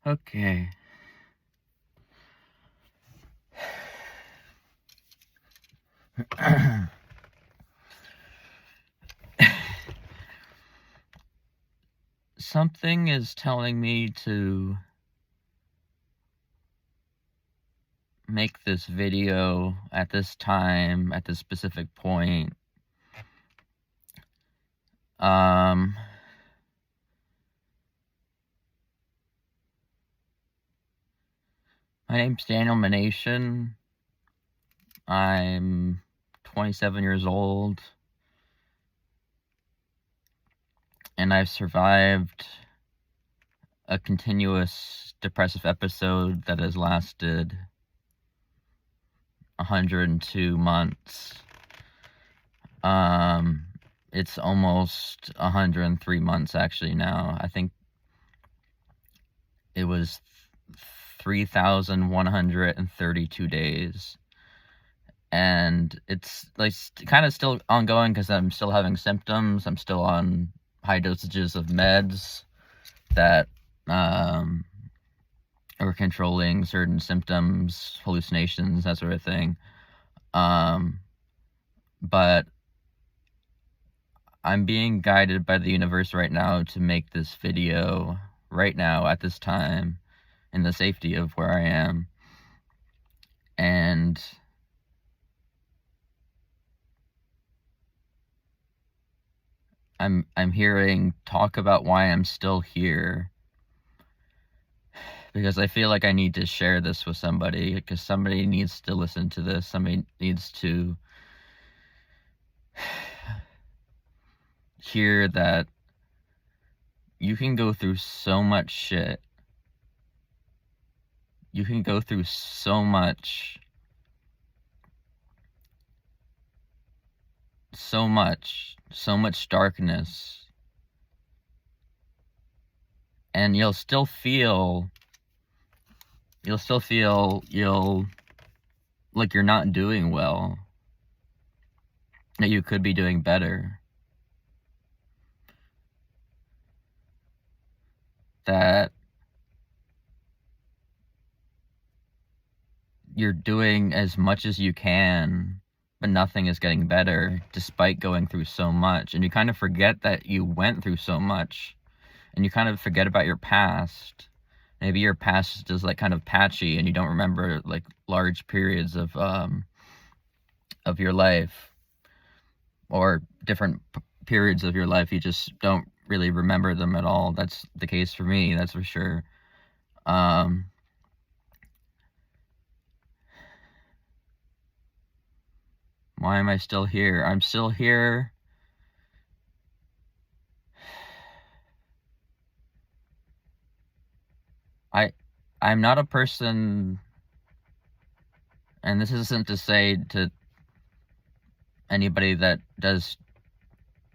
Okay. Something is telling me to make this video at this time, at this specific point. My name's Daniel Manation. I'm 27 years old, and I've survived a continuous depressive episode that has lasted 102 months. It's almost 103 months actually now. I think it was 3,132 days. And it's like kind of still ongoing because I'm still having symptoms. I'm still on high dosages of meds that are controlling certain symptoms, hallucinations, that sort of thing. But I'm being guided by the universe right now to make this video right now at this time in the safety of where I am. And I'm hearing talk about why I'm still here, because I feel like I need to share this with somebody, because somebody needs to listen to this. Somebody needs to hear that you can go through so much shit. You can go through so much darkness, and you'll still feel like you're not doing well, that you could be doing better, that you're doing as much as you can, but nothing is getting better despite going through so much. And you kind of forget that you went through so much, and you kind of forget about your past. Maybe your past is like kind of patchy and you don't remember like large periods of your life, or different periods of your life. You just don't really remember them at all. That's the case for me, that's for sure. Why am I still here? I'm still here I'm not a person, and this isn't to say to anybody that does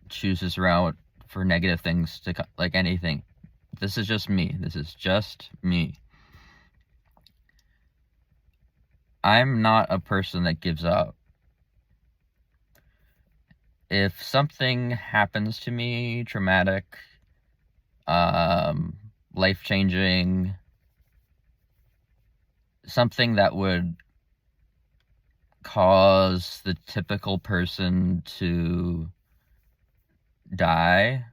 choose this route for negative things, to like anything. This is just me. This is just me. I'm not a person that gives up. If something happens to me, traumatic, life-changing, something that would cause the typical person to die,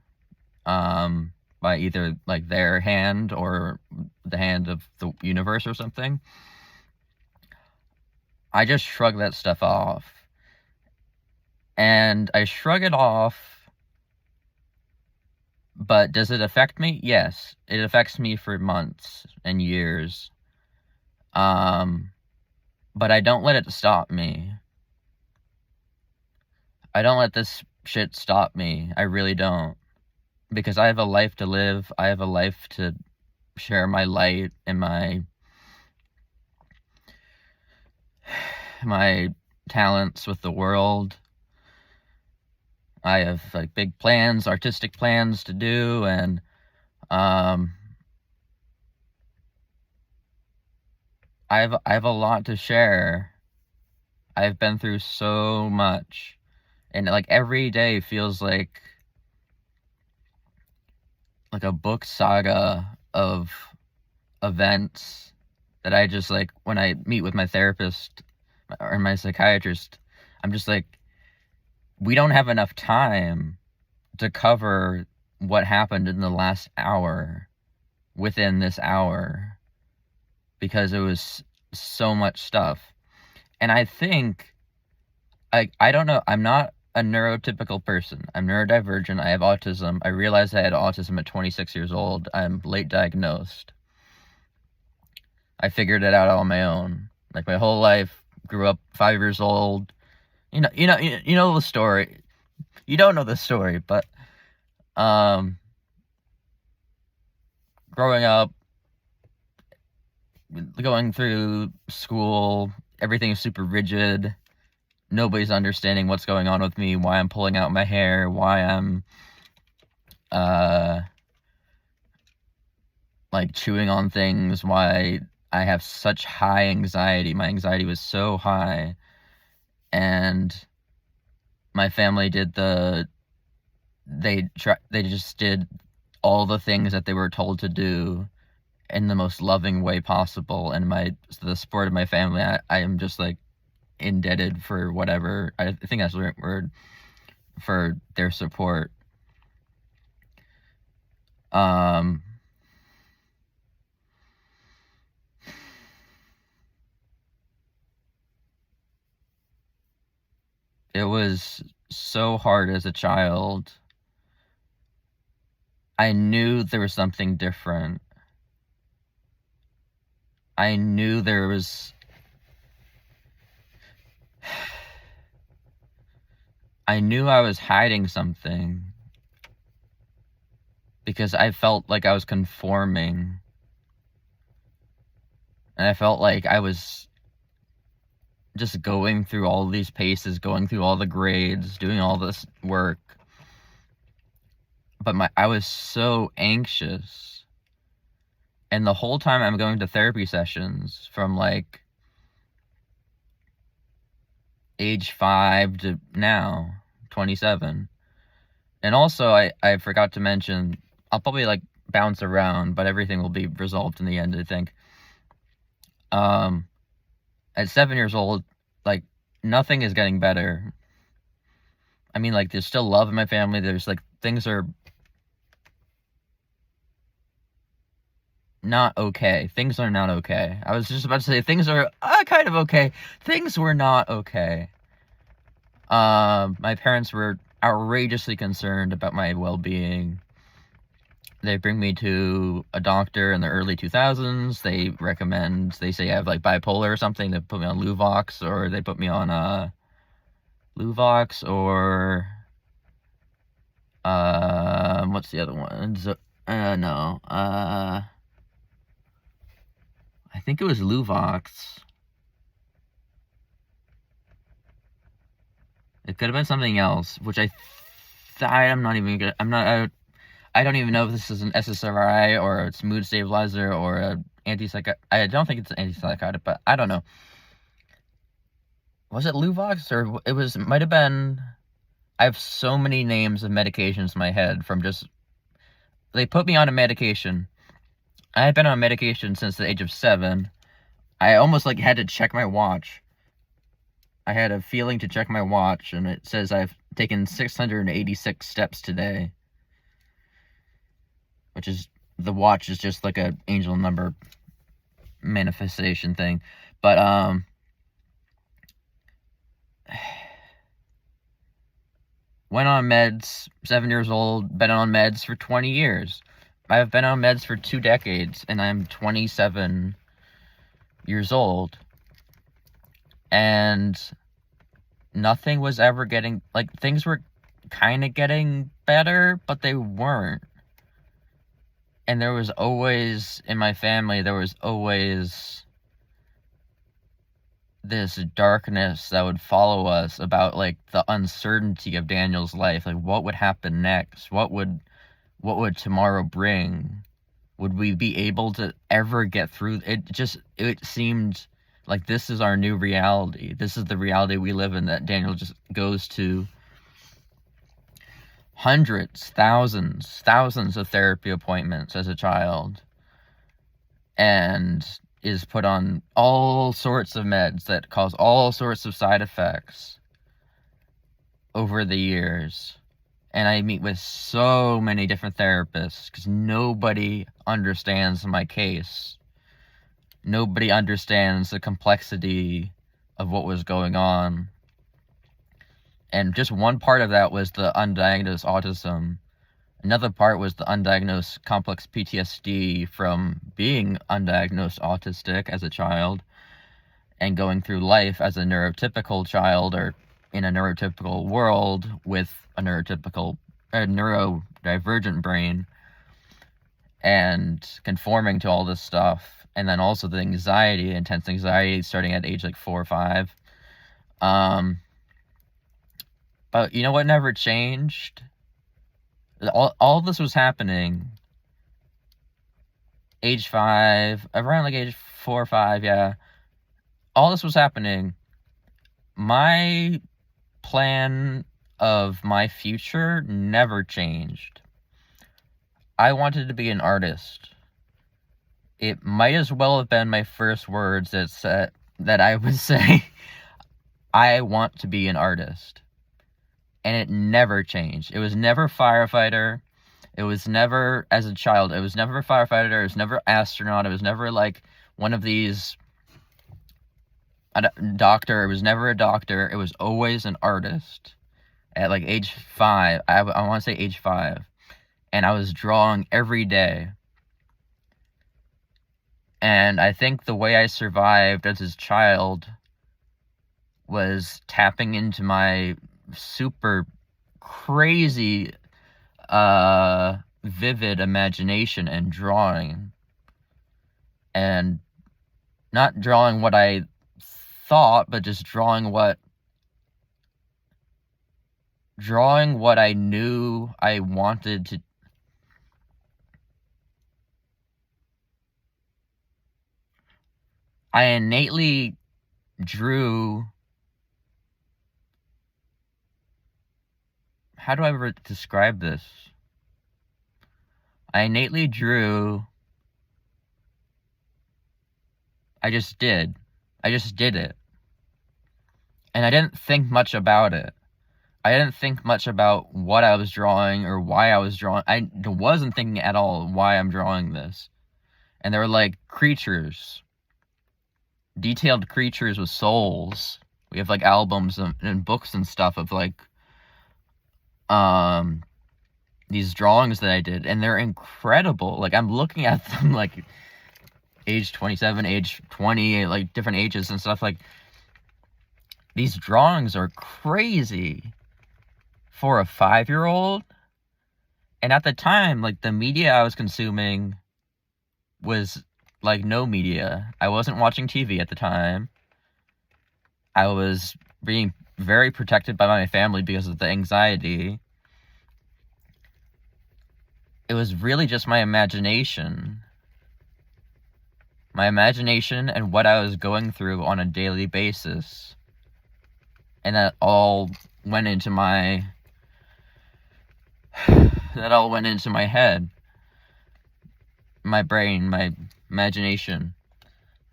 by either like their hand or the hand of the universe or something, I just shrug that stuff off. And I shrug it off, but does it affect me? Yes, it affects me for months and years. But I don't let it stop me. I don't let this shit stop me. I really don't. Because I have a life to live. I have a life to share my light and my talents with the world. I have like big plans, artistic plans to do, and I have a lot to share. I've been through so much, and like every day feels like a book saga of events that I just, like, when I meet with my therapist or my psychiatrist, I'm just like, we don't have enough time to cover what happened in the last hour within this hour, because it was so much stuff. And I think, I don't know, I'm not a neurotypical person. I'm neurodivergent. I have autism. I realized I had autism at 26 years old. I'm late diagnosed. I figured it out on my own. Like, my whole life, grew up 5 years old. You know the story. You don't know the story, but growing up, going through school, everything's super rigid. Nobody's understanding what's going on with me, why I'm pulling out my hair, why I'm like chewing on things, why I have such high anxiety. My anxiety was so high, and my family they just did all the things that they were told to do in the most loving way possible. And the support of my family, I am just, like, indebted for whatever. I think that's the right word, for their support. It was so hard as a child. I knew there was something different. I knew there was... I knew I was hiding something, because I felt like I was conforming. And I felt like I was just going through all these paces, going through all the grades, doing all this work. But I was so anxious. And the whole time I'm going to therapy sessions, from, like, age 5 to now, 27. And also, I forgot to mention, I'll probably, like, bounce around, but everything will be resolved in the end, I think. At 7 years old, like, nothing is getting better. I mean, like, there's still love in my family. There's, like, things are not okay. Things are not okay. I was just about to say things are kind of okay. Things were not okay. My parents were outrageously concerned about my well-being. They bring me to a doctor in the early 2000s. They say I have, like, bipolar or something. They put me on Luvox, or they put me on Luvox, or what's the other one? No. I think it was Luvox. It could have been something else, which I'm not even gonna, I don't even know if this is an SSRI or it's mood stabilizer or an antipsychotic. I don't think it's an antipsychotic, but I don't know. Was it Luvox, or it might have been... I have so many names of medications in my head from just... They put me on a medication. I had been on medication since the age of 7. I almost, like, had to check my watch. I had a feeling to check my watch, and it says I've taken 686 steps today. Which is... The watch is just like a angel number manifestation thing. But, went on meds, 7 years old, been on meds for 20 years. I've been on meds for 2 decades, and I'm 27 years old. And nothing was ever getting... Like, things were kind of getting better, but they weren't. And there was always, in my family, there was always this darkness that would follow us about, like, the uncertainty of Daniel's life. Like, what would happen next? What would tomorrow bring? Would we be able to ever get through? It seemed like this is our new reality. This is the reality we live in, that Daniel just goes to hundreds, thousands of therapy appointments as a child. and is put on all sorts of meds that cause all sorts of side effects over the years. And I meet with so many different therapists because nobody understands my case. Nobody understands the complexity of what was going on. And just one part of that was the undiagnosed autism. Another part was the undiagnosed complex PTSD from being undiagnosed autistic as a child and going through life as a neurotypical child, or in a neurotypical world with a neurodivergent brain, and conforming to all this stuff. And then also the anxiety, intense anxiety, starting at age like 4 or 5. But you know what never changed? All this was happening age 5, around like age 4 or 5, yeah. All this was happening. My plan of my future never changed. I wanted to be an artist. It might as well have been my first words that I would say, I want to be an artist. And it never changed. It was never firefighter. It was never, as a child, it was never firefighter. It was never astronaut. It was never like one of these, a doctor. It was never a doctor. It was always an artist. At like age 5, I want to say age 5. And I was drawing every day. And I think the way I survived as a child was tapping into my super crazy vivid imagination and drawing, and not drawing what I thought, but just drawing what I knew I wanted to. I innately drew. How do I describe this? I innately drew. I just did it. And I didn't think much about it. I didn't think much about what I was drawing or why I was drawing. I wasn't thinking at all why I'm drawing this. And there were like creatures. Detailed creatures with souls. We have like albums and books and stuff of like these drawings that I did, and they're incredible. Like, I'm looking at them like age 27, age 20, like different ages and stuff. Like, these drawings are crazy for a 5-year-old. And at the time, like, the media I was consuming was like no media. I wasn't watching TV at the time. I was being very protected by my family because of the anxiety. It was really just my imagination. My imagination and what I was going through on a daily basis. And that all went into my head. My brain, my imagination.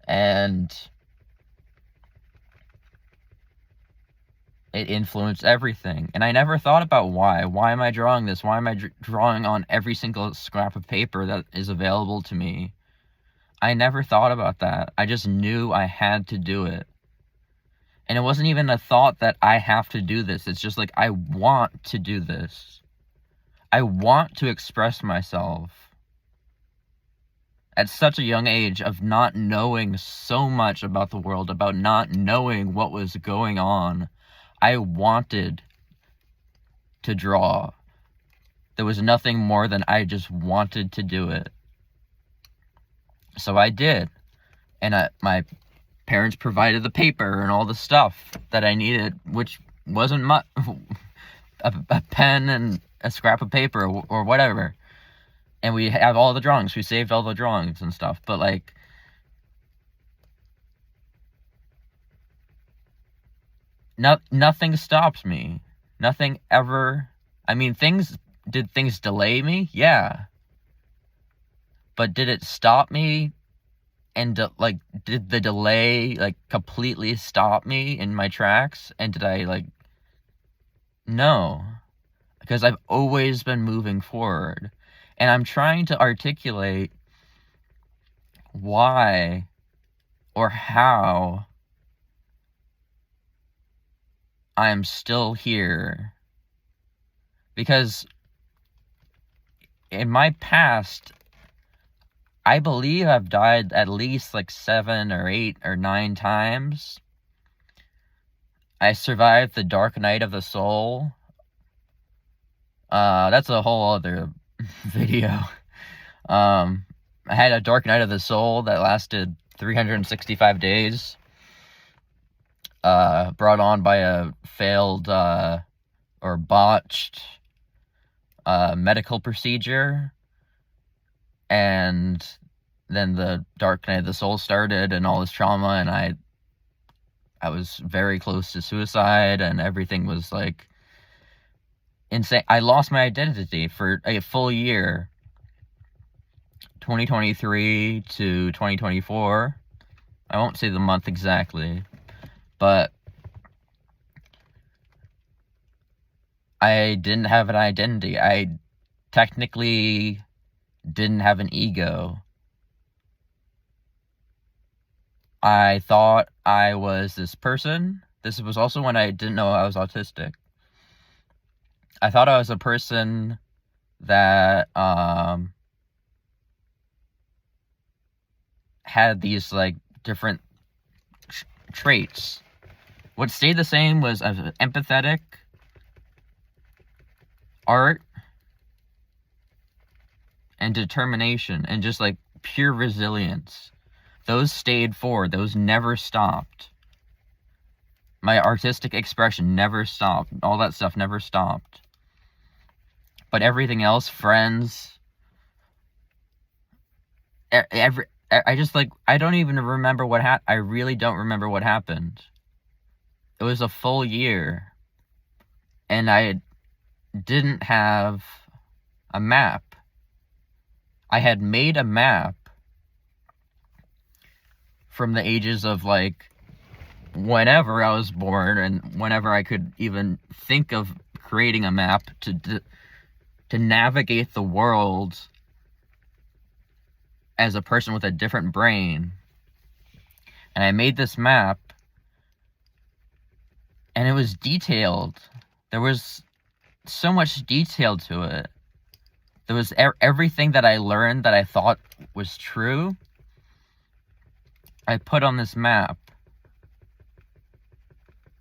And it influenced everything. And I never thought about why. Why am I drawing this? Why am I drawing on every single scrap of paper that is available to me? I never thought about that. I just knew I had to do it. And it wasn't even a thought that I have to do this. It's just like, I want to do this. I want to express myself. At such a young age of not knowing so much about the world, about not knowing what was going on, I wanted to draw. There was nothing more than I just wanted to do it. So I did. And my parents provided the paper and all the stuff that I needed, which wasn't much. A pen and a scrap of paper or whatever. And we have all the drawings. We saved all the drawings and stuff. But like, nothing stops me. Nothing ever. I mean, did things delay me? Yeah. But did it stop me? And did the delay completely stop me in my tracks? And did I no, because I've always been moving forward, and I'm trying to articulate why or how I'm still here. Because in my past, I believe I've died at least 7 or 8 or 9 times. I survived the dark night of the soul. That's a whole other video. I had a dark night of the soul that lasted 365 days. Brought on by a failed or botched medical procedure. And then the dark night of the soul started and all this trauma, and I was very close to suicide, and everything was insane. I lost my identity for a full year, 2023 to 2024. I won't say the month exactly, but I didn't have an identity. I technically didn't have an ego. I thought I was this person. This was also when I didn't know I was autistic. I thought I was a person that had these different traits. What stayed the same was empathetic, art, and determination, and just pure resilience. Those stayed forward. Those never stopped. My artistic expression never stopped. All that stuff never stopped. But everything else, friends, I don't even remember what happened. I really don't remember what happened. It was a full year, and I didn't have a map. I had made a map from the ages of whenever I was born, and whenever I could even think of creating a map to navigate the world as a person with a different brain. And I made this map, and it was detailed. There was so much detail to it. There was everything that I learned that I thought was true, I put on this map.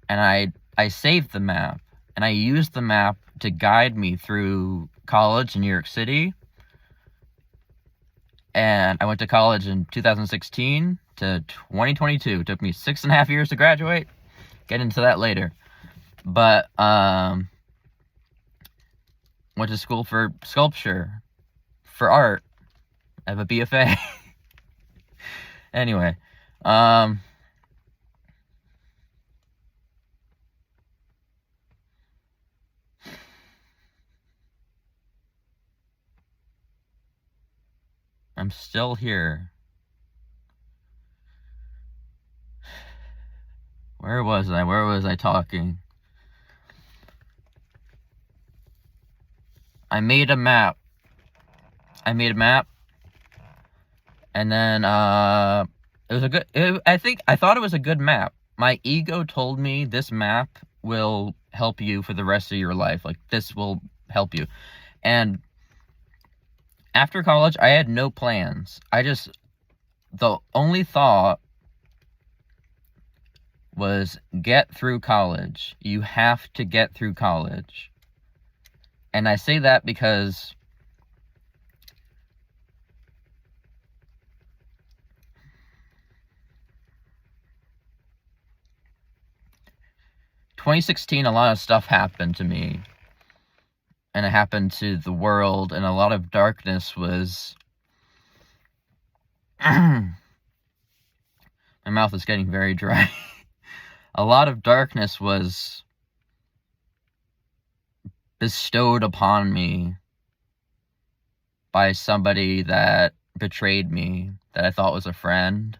And I saved the map, and I used the map to guide me through college in New York City. And I went to college in 2016 to 2022. It took me 6.5 years to graduate. Get into that later. But went to school for sculpture, for art. I have a BFA. Anyway, I'm still here. Where was I? Where was I talking? I made a map. And then it was I thought it was a good map. My ego told me this map will help you for the rest of your life. This will help you. And after college, I had no plans. The only thought was get through college. You have to get through college. And I say that because 2016, a lot of stuff happened to me. And it happened to the world, and a lot of darkness was... My mouth is getting very dry. A lot of darkness was bestowed upon me by somebody that betrayed me. that I thought was a friend.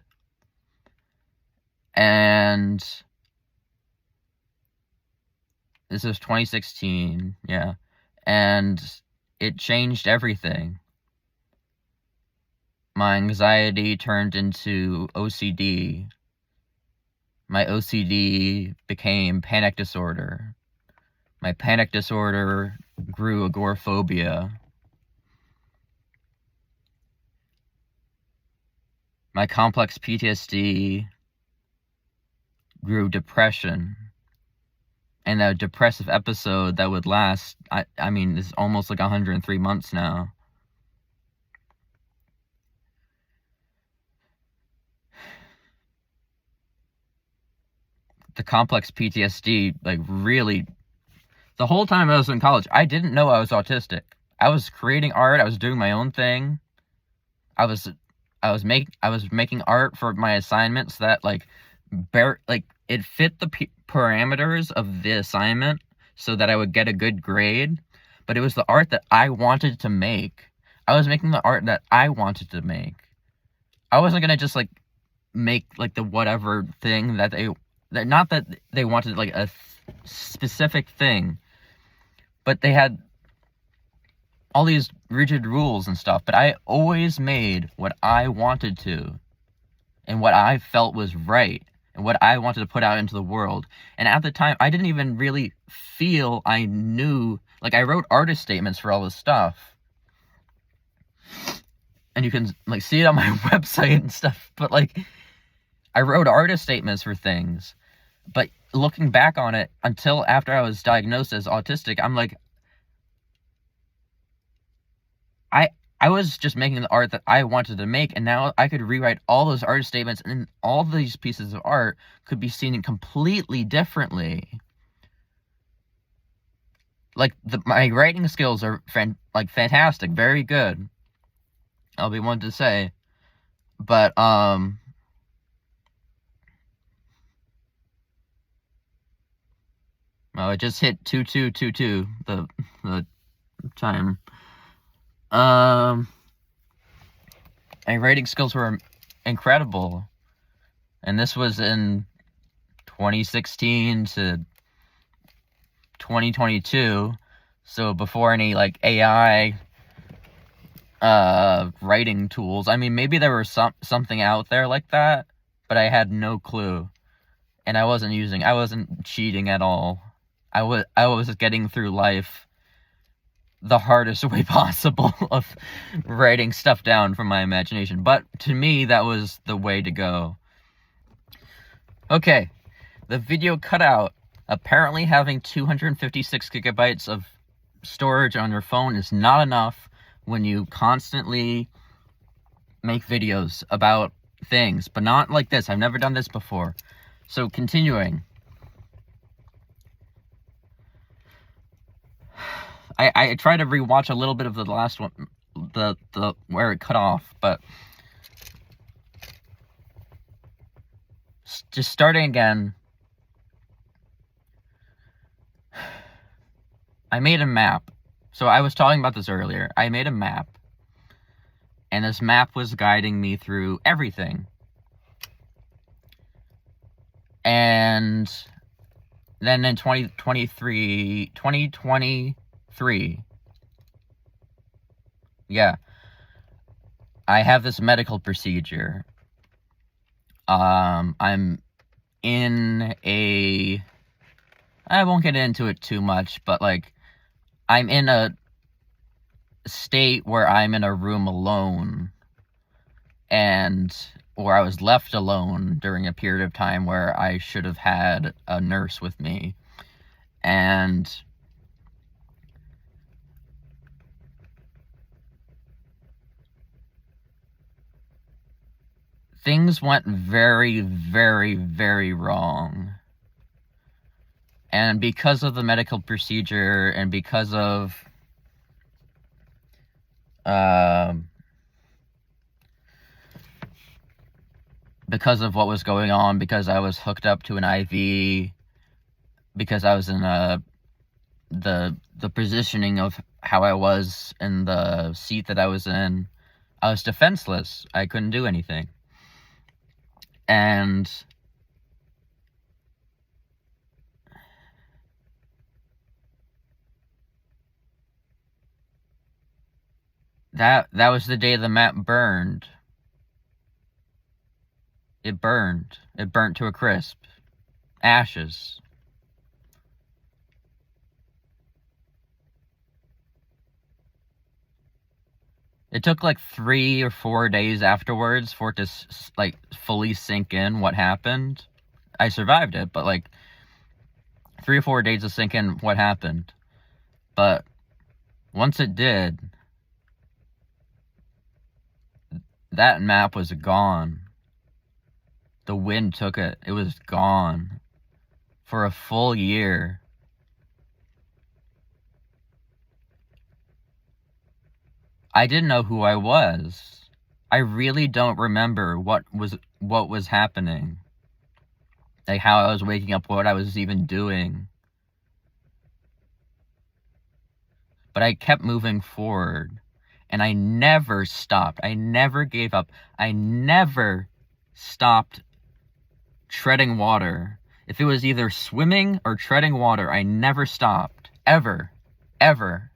And this was 2016, yeah. And it changed everything. My anxiety turned into OCD. My OCD became panic disorder. My panic disorder grew agoraphobia. My complex PTSD grew depression. And a depressive episode that would last, I mean, it's almost like 103 months now. The complex PTSD, like, really, the whole time I was in college, I didn't know I was autistic. I was creating art, I was doing my own thing. I was making art for my assignments that, like, it fit the parameters of the assignment so that I would get a good grade, but it was the art that I wanted to make. I was making the art that I wanted to make. I wasn't gonna just, like, make, like, the whatever thing that not that they wanted, like, a specific thing, but they had all these rigid rules and stuff, but I always made what I wanted to, and what I felt was right, and what I wanted to put out into the world. And at the time, I didn't even really feel I knew, like, I wrote artist statements for all this stuff. And you can, like, see it on my website and stuff, but, like, I wrote artist statements for things. But looking back on it, until after I was diagnosed as autistic, I'm like, I was just making the art that I wanted to make, and now I could rewrite all those artist statements, and all these pieces of art could be seen completely differently. Like, my writing skills are fantastic, very good. I'll be one to say. But oh, it just hit 2222 the time. My writing skills were incredible, and this was in 2016 to 2022, so before any, like, AI writing tools. I mean, maybe there was something out there like that, but I had no clue, and I wasn't cheating at all. I was getting through life the hardest way possible of writing stuff down from my imagination. But to me, that was the way to go. Okay, the video cut out. Apparently having 256 gigabytes of storage on your phone is not enough when you constantly make videos about things, but not like this. I've never done this before. So continuing. I tried to rewatch a little bit of the last one, the where it cut off, but just starting again. I made a map. So I was talking about this earlier. I made a map, and this map was guiding me through everything. And then in 2023, yeah, I have this medical procedure. I'm in I won't get into it too much, but, like, I'm in a state where I'm in a room alone, or I was left alone during a period of time where I should have had a nurse with me, and things went very, very, very wrong. And because of the medical procedure, and because of what was going on, because I was hooked up to an IV, because I was in the positioning of how I was in the seat that I was in, I was defenseless. I couldn't do anything. And that was the day the map burned. It burned. It burnt to a crisp. Ashes. It took like 3 or 4 days afterwards for it to like fully sink in what happened. I survived it, but like 3 or 4 days to sink in what happened. But once it did, that map was gone. The wind took it. It was gone for a full year. I didn't know who I was. I really don't remember what was happening. Like how I was waking up, what I was even doing. But I kept moving forward. And I never stopped. I never gave up. I never stopped treading water. If it was either swimming or treading water, I never stopped. Ever. Ever.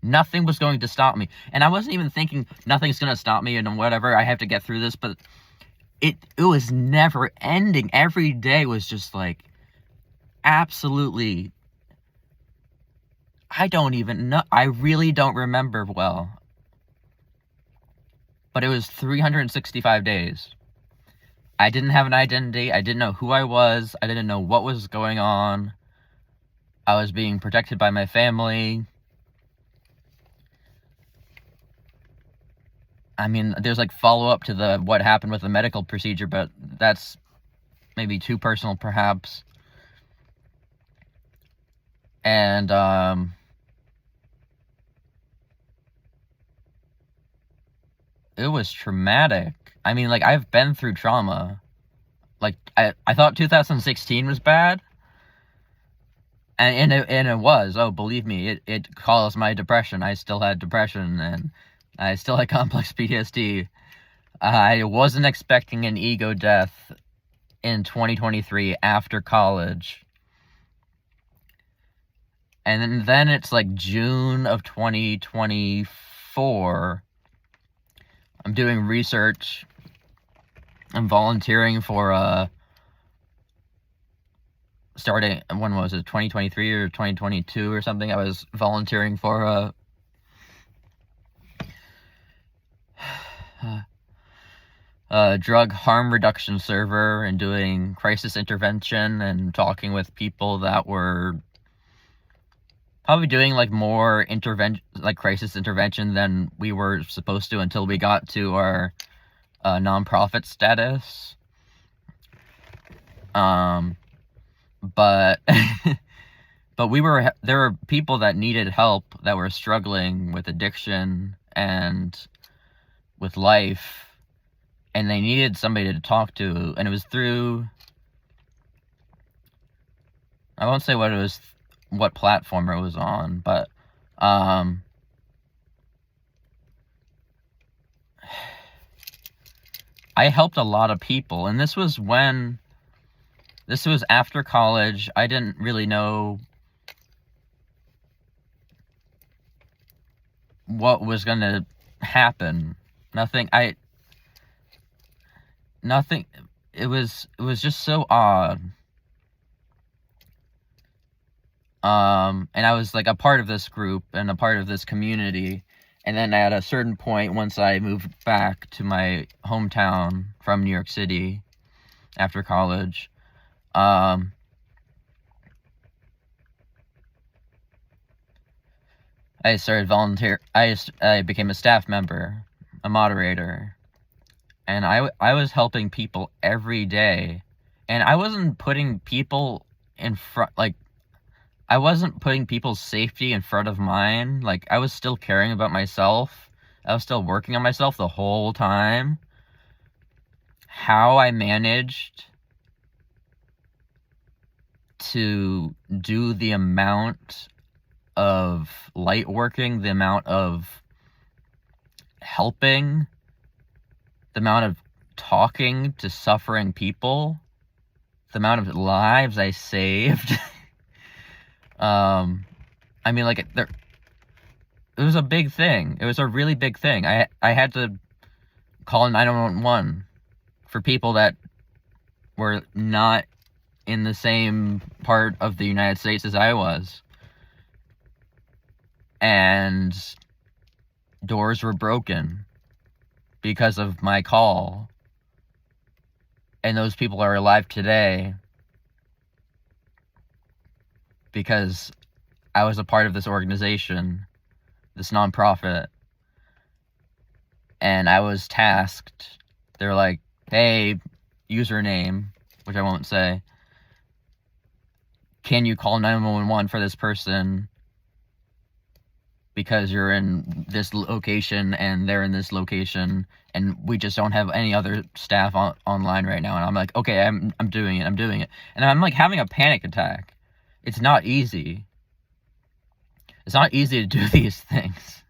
Nothing was going to stop me. And I wasn't even thinking nothing's going to stop me and whatever, I have to get through this. But it was never ending. Every day was just like absolutely... I don't even know. I really don't remember well. But it was 365 days. I didn't have an identity. I didn't know who I was. I didn't know what was going on. I was being protected by my family. I mean, there's like follow-up to what happened with the medical procedure, but that's maybe too personal, perhaps. And, it was traumatic. I mean, like, I've been through trauma. Like, I thought 2016 was bad. And it was. Oh, believe me, it caused my depression. I still had depression, and I still had complex PTSD. I wasn't expecting an ego death in 2023 after college. And then it's like June of 2024. I'm doing research. I'm volunteering for, starting, when was it, 2023 or 2022 or something? I was volunteering for a drug harm reduction server and doing crisis intervention and talking with people that were probably doing like more crisis intervention than we were supposed to until we got to our nonprofit status. But but there were people that needed help that were struggling with addiction and with life, and they needed somebody to talk to, and it was through, I won't say what platform it was on, but I helped a lot of people, and this was after college. I didn't really know what was going to happen. It was just so odd. And I was like a part of this group and a part of this community. And then at a certain point, once I moved back to my hometown from New York City after college, I started I became a staff member, a moderator, and I was helping people every day, and I wasn't putting people in front, like, I wasn't putting people's safety in front of mine. Like, I was still caring about myself. I was still working on myself the whole time. How I managed to do the amount of light working, the amount of helping, the amount of talking to suffering people, the amount of lives I saved. I mean, like, it was a big thing. It was a really big thing. I had to call 911 for people that were not in the same part of the United States as I was. And doors were broken because of my call. And those people are alive today because I was a part of this organization, this nonprofit. And I was tasked. They're like, hey, username, which I won't say, can you call 911 for this person because you're in this location and they're in this location and we just don't have any other staff online right now. And I'm like, okay, I'm doing it. And I'm like having a panic attack. It's not easy. It's not easy to do these things.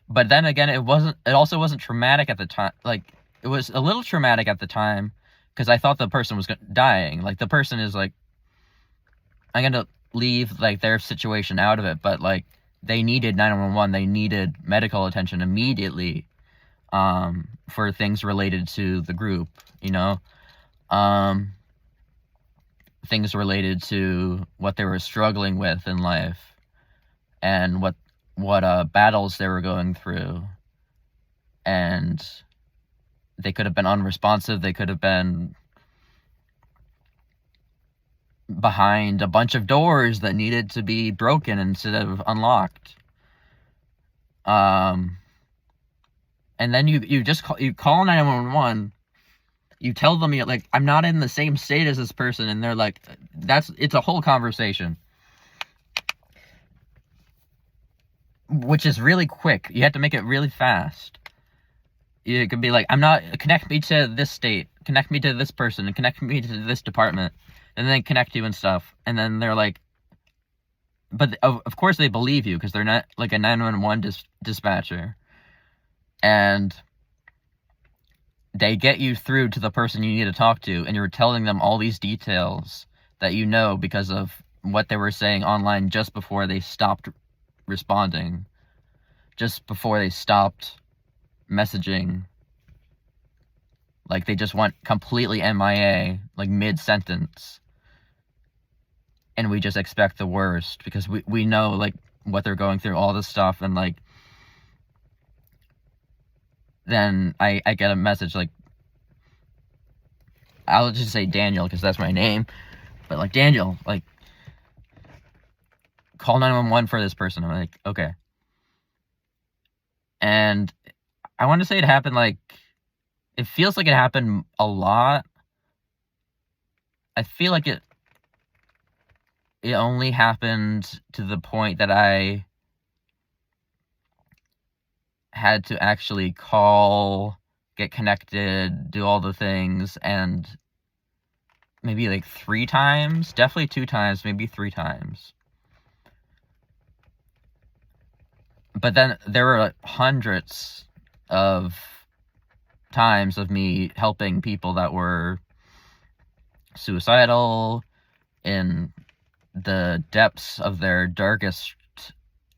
But then again, it also wasn't traumatic at the time. Like, it was a little traumatic at the time because I thought the person was dying. Like, the person is like, I'm going to leave, like, their situation out of it, but, like, they needed 911. They needed medical attention immediately for things related to the group, you know? Things related to what they were struggling with in life and what battles they were going through. And they could have been unresponsive. They could have been behind a bunch of doors that needed to be broken instead of unlocked. And then you call 911, you tell them, you're like, I'm not in the same state as this person, and they're like, it's a whole conversation. Which is really quick. You have to make it really fast. You could be like, connect me to this state, connect me to this person, and connect me to this department. And then connect you and stuff. And then they're like, but of course they believe you because they're not like a 911 dispatcher. And they get you through to the person you need to talk to. And you're telling them all these details that you know because of what they were saying online just before they stopped responding. Just before they stopped messaging. Like, they just went completely MIA, like, mid-sentence. And we just expect the worst because we know, like, what they're going through, all this stuff. And, like, then I get a message, like, I'll just say Daniel because that's my name. But, like, Daniel, like, call 911 for this person. I'm like, okay. And I want to say it happened, like, it feels like it happened a lot. I feel like it only happened to the point that I had to actually call, get connected, do all the things, and maybe like 3 times, definitely 2 times, maybe 3 times. But then there were like hundreds of times of me helping people that were suicidal, in the depths of their darkest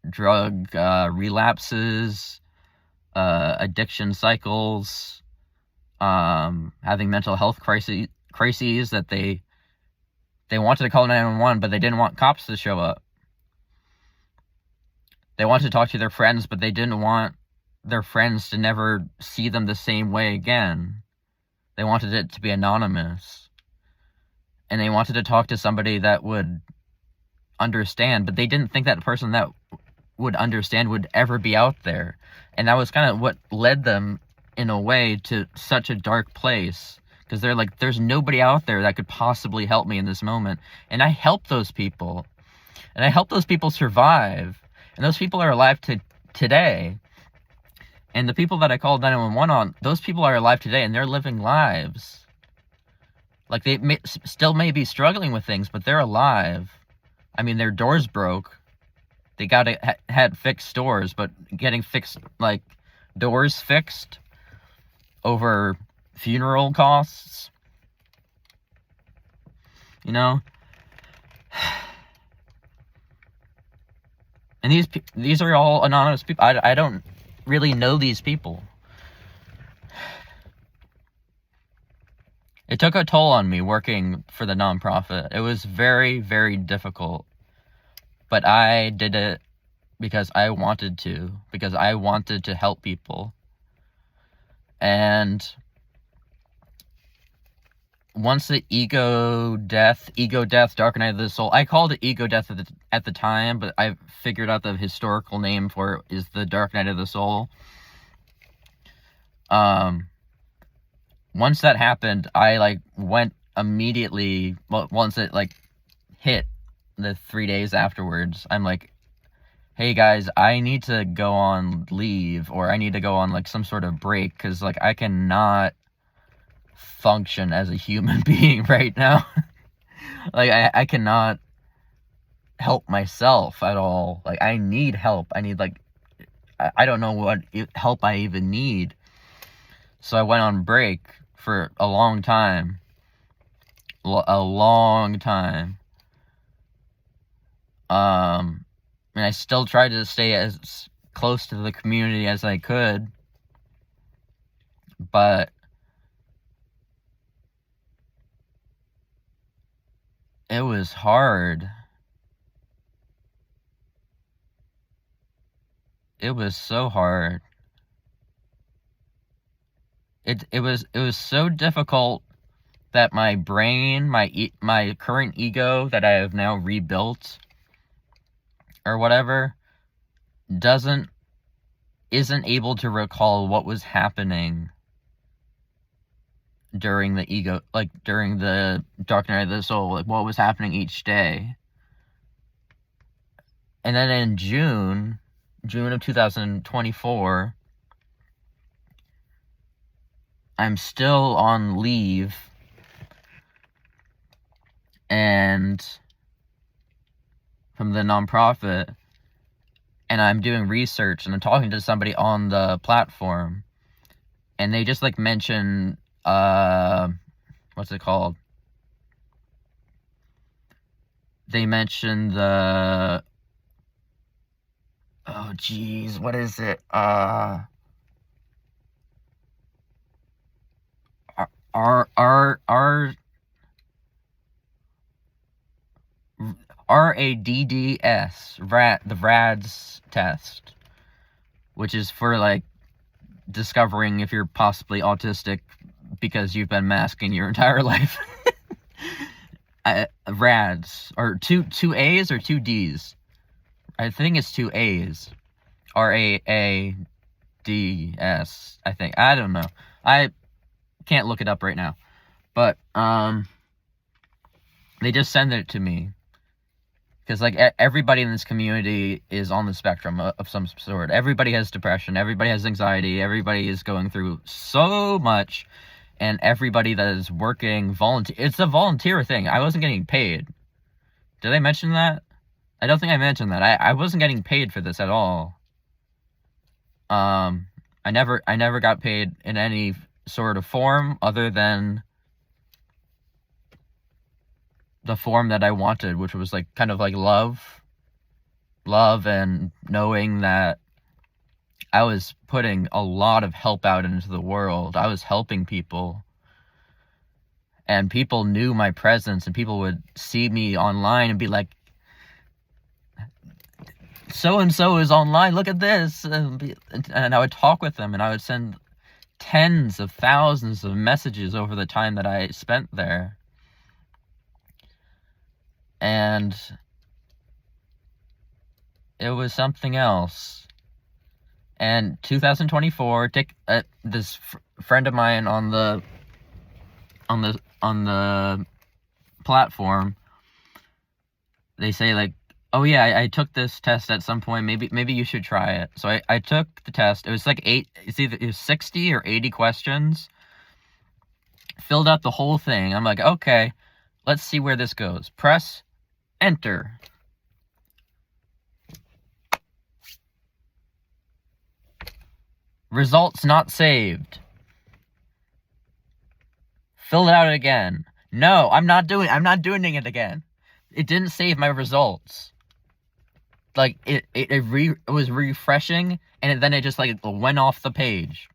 drug relapses, addiction cycles, having mental health crises that they wanted to call 911, but they didn't want cops to show up. They wanted to talk to their friends, but they didn't want their friends to never see them the same way again. They wanted it to be anonymous. And they wanted to talk to somebody that would understand, but they didn't think that person that would understand would ever be out there. And that was kind of what led them, in a way, to such a dark place. Because they're like, there's nobody out there that could possibly help me in this moment. And I helped those people. And I helped those people survive. And those people are alive today. And the people that I called 911 on, those people are alive today, and they're living lives. Like, they still may be struggling with things, but they're alive. I mean, their doors broke. They had fixed doors, but getting fixed, like, doors fixed over funeral costs, you know? And these are all anonymous people. I don't really know these people. It took a toll on me working for the nonprofit. It was very, very difficult. But I did it because I wanted to. Because I wanted to help people. And once the ego death, dark night of the soul. I called it ego death at the time, but I figured out the historical name for it is the dark night of the soul. Once that happened, I went immediately. Well, once it hit the 3 days afterwards, I'm like, hey guys, I need to go on leave, or I need to go on some sort of break, because I cannot function as a human being right now. I cannot help myself at all. I need help. I need I don't know what help I even need. So I went on break for a long time. And I still tried to stay as close to the community as I could. But it was hard. It was so hard. It was so difficult that my brain, my current ego that I have now rebuilt or whatever, isn't able to recall what was happening during the during the dark night of the soul, what was happening each day. And then in June of 2024, I'm still on leave, and from the nonprofit, and I'm doing research, and I'm talking to somebody on the platform, and they just mention what's it called? They mentioned the what is it? RAAD-S, the RAAD-S test, which is for discovering if you're possibly autistic because you've been masking your entire life. RAAD-S, or two A's or two D's? I think it's two A's. RAAD-S, I think. I don't know. I can't look it up right now. But they just send it to me. Because everybody in this community is on the spectrum of some sort. Everybody has depression. Everybody has anxiety. Everybody is going through so much. And everybody that is working it's a volunteer thing. I wasn't getting paid. Did I mention that? I don't think I mentioned that. I wasn't getting paid for this at all. I never got paid in any sort of form other than the form that I wanted, which was kind of love and knowing that I was putting a lot of help out into the world. I was helping people, and people knew my presence, and people would see me online and be like, so-and-so is online, look at this. And I would talk with them, and I would send tens of thousands of messages over the time that I spent there. And it was something else. And 2024, this friend of mine on the platform, they say oh yeah, I took this test at some point. Maybe you should try it. So I took the test. It was it was 60 or 80 questions. Filled out the whole thing. I'm like, okay, let's see where this goes. Press enter. Results not saved. Fill it out again. No, I'm not doing it again. It didn't save my results. Like, it was refreshing, and then it just, like, went off the page.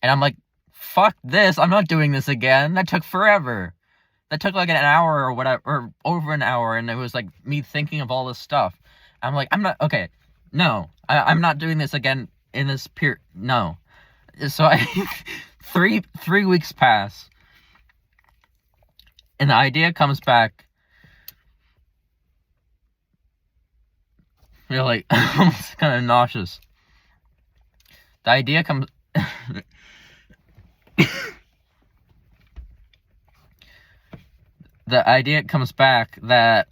And I'm like, fuck this, I'm not doing this again. That took forever. That took, like, an hour or whatever, or over an hour, and it was, like, me thinking of all this stuff. I'm like, I'm not doing this again in this period. No. So I, 3 weeks pass, and the idea comes back. You're like, almost kind of nauseous. The idea comes... the idea comes back that,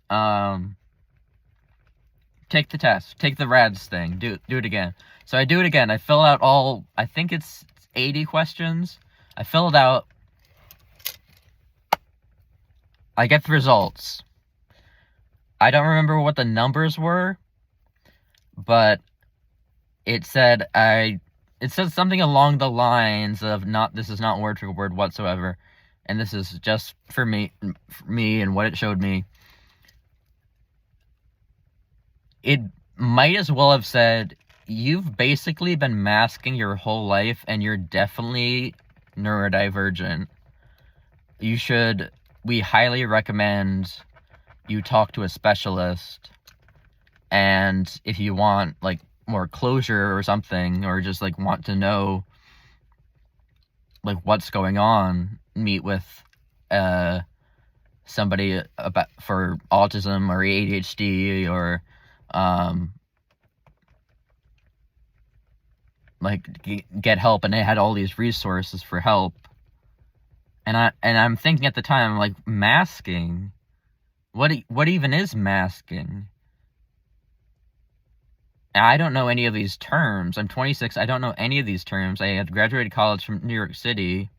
take the test. Take the RAAD-S thing. Do it again. So I do it again. I fill out all... I think it's 80 questions. I fill it out. I get the results. I don't remember what the numbers were, but it said something along the lines of this is not word for word whatsoever, and this is just for me and what it showed me. It might as well have said, you've basically been masking your whole life and you're definitely neurodivergent. We highly recommend you talk to a specialist. And if you want, like, more closure or something, or just, like, want to know, like, what's going on, meet with somebody for autism or ADHD, or like, get help. And it had all these resources for help. And I'm thinking at the time, like, masking? What even is masking? I don't know any of these terms. I'm 26. I don't know any of these terms. I had graduated college from New York City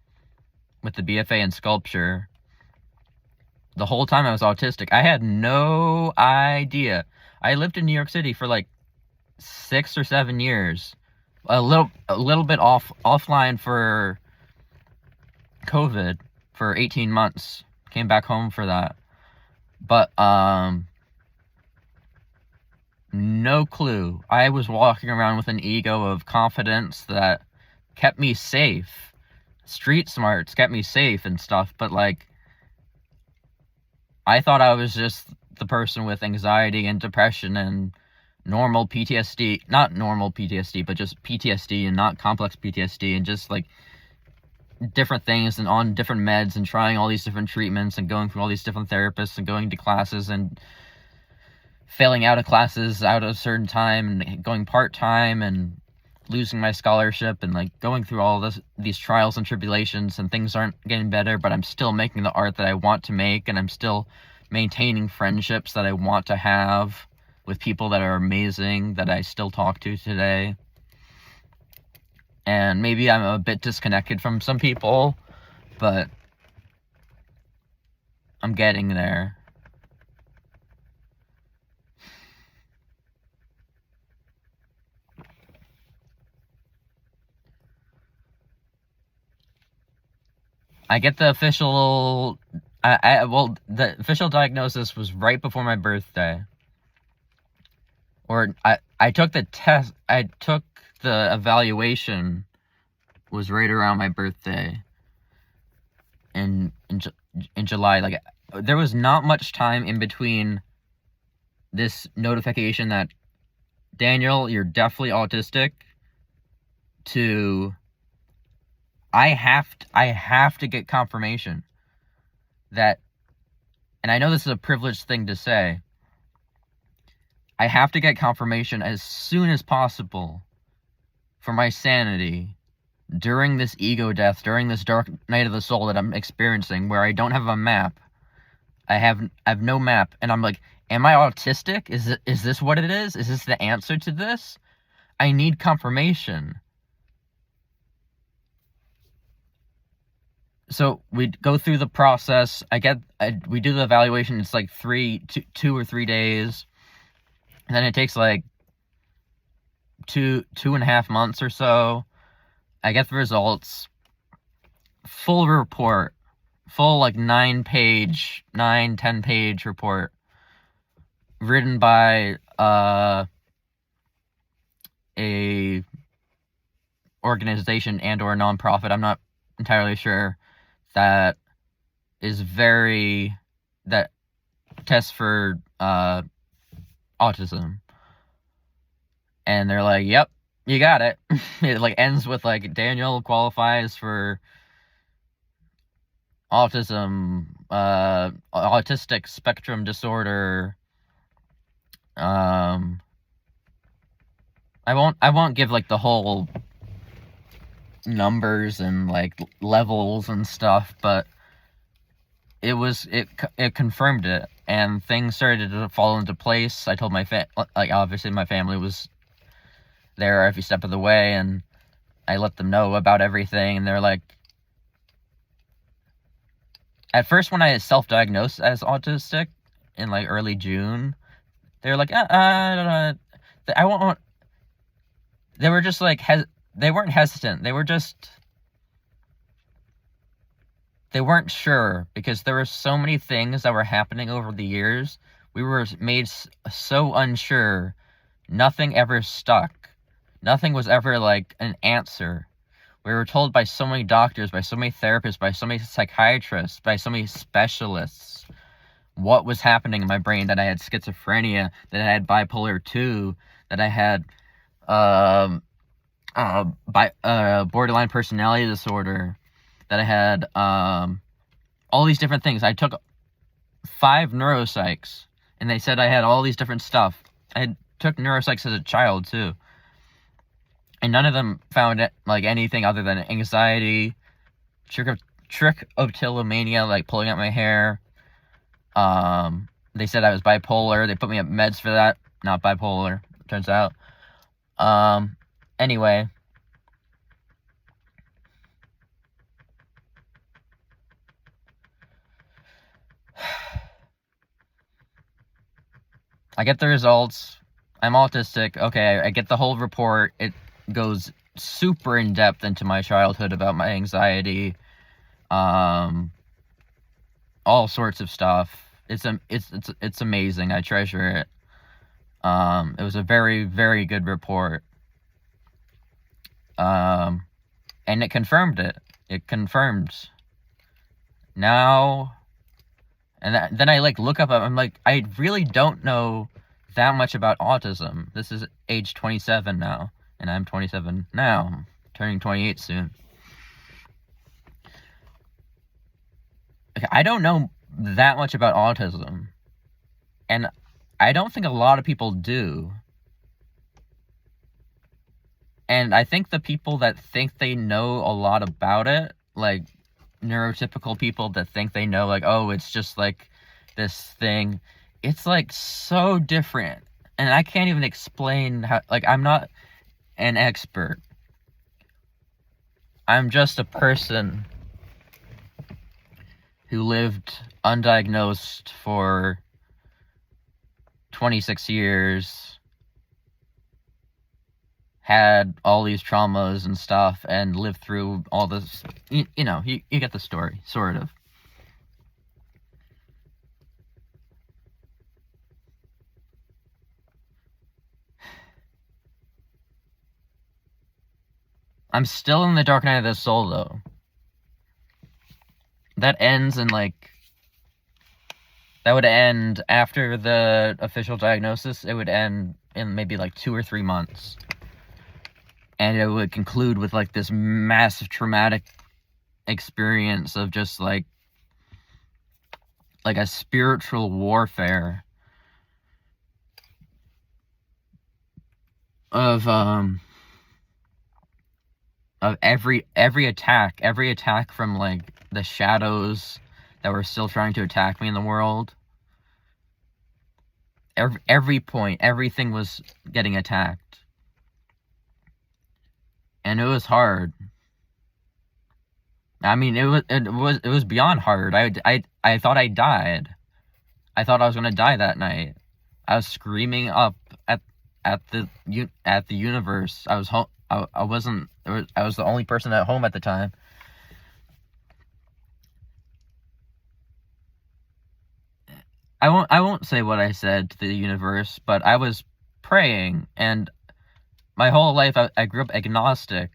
with the BFA in sculpture. The whole time I was autistic. I had no idea. I lived in New York City for like 6 or 7 years. A little bit offline for COVID for 18 months. Came back home for that. But no clue. I was walking around with an ego of confidence that kept me safe. Street smarts kept me safe and stuff, but, like, I thought I was just the person with anxiety and depression and normal PTSD. Not normal PTSD, but just PTSD and not complex PTSD, and just, like, different things and on different meds and trying all these different treatments and going through all these different therapists and going to classes and failing out of classes out at a certain time and going part-time and losing my scholarship and, like, going through all these trials and tribulations, and things aren't getting better, but I'm still making the art that I want to make, and I'm still maintaining friendships that I want to have with people that are amazing that I still talk to today. And maybe I'm a bit disconnected from some people, but I'm getting there. I get the official... the official diagnosis was right before my birthday. Or, I took the test... I took the evaluation was right around my birthday. In July. Like, there was not much time in between this notification that, Daniel, you're definitely autistic, to... I have to get confirmation that, and I know this is a privileged thing to say, I have to get confirmation as soon as possible for my sanity during this ego death, during this dark night of the soul that I'm experiencing, where I don't have a map. I have no map, and I'm like, am I autistic? Is this what it is? Is this the answer to this? I need confirmation. So we go through the process. We do the evaluation. It's like 2 or 3 days. And then it takes like 2.5 months or so. I get the results, full report, full like 10-page report, written by a organization and or nonprofit, I'm not entirely sure, that tests for autism. And they're like, yep, you got it. It like ends with like, Daniel qualifies for autism, autistic spectrum disorder. I won't give like the whole numbers and like levels and stuff, but it confirmed it, and things started to fall into place. I told obviously my family was there every step of the way, and I let them know about everything, and they're like, at first when I self-diagnosed as autistic in like early June, they were like, I won't. They were just like, they weren't hesitant. They weren't sure, because there were so many things that were happening over the years. We were made so unsure. Nothing ever stuck. Nothing was ever like an answer. We were told by so many doctors, by so many therapists, by so many psychiatrists, by so many specialists what was happening in my brain, that I had schizophrenia, that I had bipolar 2, that I had borderline personality disorder, that I had all these different things. I took 5 neuropsychs, and they said I had all these different stuff. I took neuropsychs as a child too, and none of them found it like anything other than anxiety, trichotillomania, like pulling out my hair. They said I was bipolar. They put me on meds for that. Not bipolar, turns out. Anyway, I get the results. I'm autistic. Okay, I get the whole report. It goes super in depth into my childhood, about my anxiety, all sorts of stuff. It's amazing. I treasure it. It was a very, very good report. And it confirmed it. It confirmed. Now, and then I like look up, I'm like, I really don't know that much about autism. This is age 27 now, and I'm 27 now, turning 28 soon. Okay, I don't know that much about autism, and I don't think a lot of people do. And I think the people that think they know a lot about it, like neurotypical people that think they know, like, oh, it's just like this thing, it's like so different. And I can't even explain how, like, I'm not an expert. I'm just a person who lived undiagnosed for 26 years, had all these traumas and stuff, and lived through all this. You know, you get the story, sort of. I'm still in the dark night of the soul, though. That ends in like... That would end after the official diagnosis. It would end in maybe like 2 or 3 months. And it would conclude with like this massive traumatic experience of just like a spiritual warfare of every attack from like the shadows that were still trying to attack me in the world. Every point, everything was getting attacked. And it was hard. I mean, it was beyond hard. I thought I died. I thought I was gonna die that night. I was screaming up at the universe. I wasn't I was the only person at home at the time. I won't say what I said to the universe, but I was praying, and my whole life I grew up agnostic.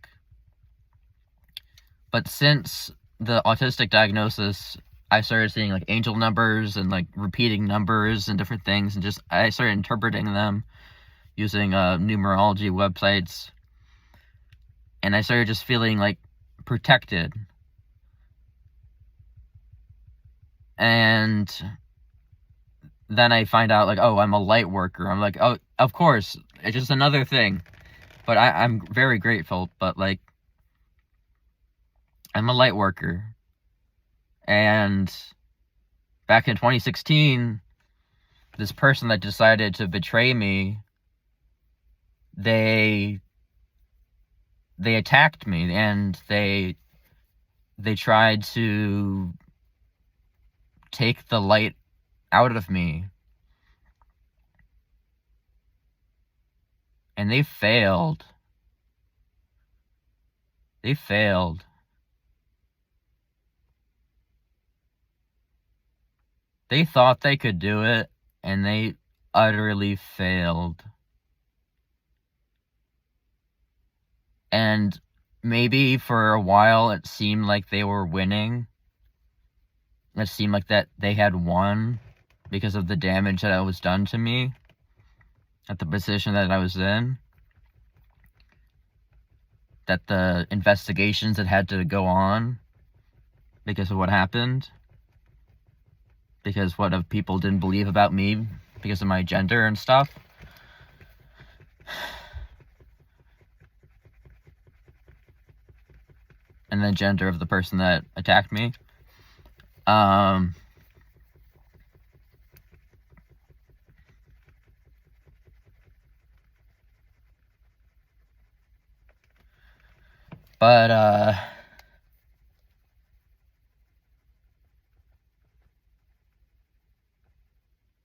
But since the autistic diagnosis, I started seeing like angel numbers and like repeating numbers and different things, and I started interpreting them using numerology websites, and I started just feeling like protected. And then I find out like, oh, I'm a light worker. I'm like, oh, of course, it's just another thing. But I'm very grateful, but like, I'm a light worker. And back in 2016, this person that decided to betray me, they attacked me, and they tried to take the light out of me. And they failed. They failed. They thought they could do it, and they utterly failed. And maybe for a while it seemed like they were winning. It seemed like that they had won because of the damage that was done to me at the position that I was in. That the investigations had to go on because of what happened. Because what if people didn't believe about me because of my gender and stuff. And the gender of the person that attacked me. But